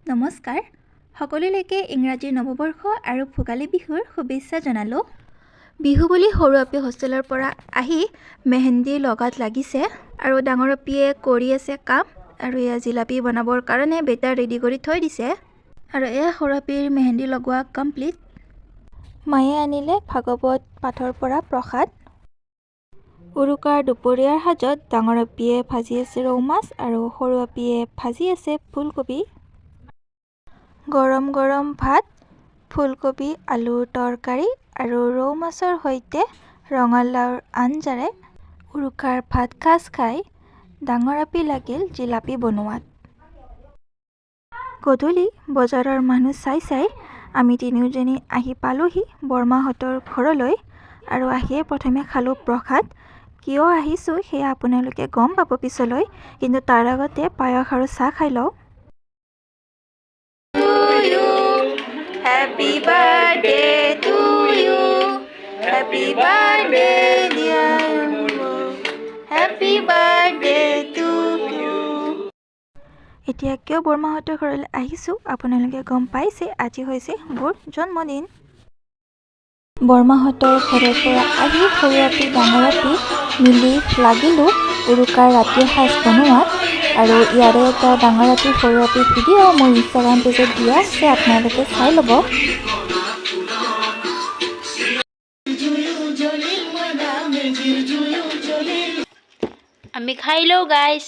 নমস্কাৰ সকলোলৈকে ইংৰাজী নৱবৰ্ষ আৰু ভোগালী বিহুৰ শুভেচ্ছা জনালোঁ। বিহু বুলি সৰু আপী হোষ্টেলৰ পৰা আহি মেহেন্দি লগাত লাগিছে আৰু ডাঙৰ আপীয়ে কৰি আছে কাম আৰু এয়া জিলাপি বনাবৰ কাৰণে বেটাৰ ৰেডি কৰি থৈ দিছে আৰু এয়া সৰু আপীৰ মেহেন্দি লগোৱা কমপ্লিট। মায়ে আনিলে ভাগৱত পাঠৰ পৰা প্ৰসাদ। উৰুকাৰ দুপৰীয়াৰ সাজত ডাঙৰ আপীয়ে ভাজি আছে ৰৌ মাছ আৰু সৰু আপীয়ে ভাজি আছে ফুলকবি। গৰম গৰম ভাত, ফুলকবি আলুৰ তৰকাৰী আৰু ৰৌ মাছৰ সৈতে ৰঙালাওৰ আঞ্জাৰে উৰুকাৰ ভাত সাজ খাই ডাঙৰ আপী লাগিল জিলাপি বনোৱাত। গধূলি বজাৰৰ মানুহ চাই আমি তিনিওজনী আহি পালোহি বৰমাহঁতৰ ঘৰলৈ আৰু আহিয়ে প্ৰথমে খালোঁ প্ৰসাদ। কিয় আহিছোঁ সেয়া আপোনালোকে গম পাব পিছলৈ, কিন্তু তাৰ আগতে পায়স আৰু চাহ খাই লওঁ। Happy birthday to you, happy birthday dear you, happy birthday to you। এতিয়া কিয় বৰমাহঁতৰ ঘৰলৈ আহিছোঁ আপোনালোকে গম পাইছে, আজি হৈছে মোৰ জন্মদিন। বৰমাহঁতৰ ঘৰৰ পৰা আহি সৰু আপী ডাঙৰ আপী মিলি লাগিলোঁ উৰুকাৰ ৰাতিৰ সাজ বনোৱাত আৰু ইয়াৰে এটা ডাঙৰ আপী সৰু আপী ভিডিঅ' মোৰ ইনষ্টাগ্ৰাম পেজত দিয়া আছে, আপোনালোকে চাই ল'ব। আমি খাই লওঁ গাইছ।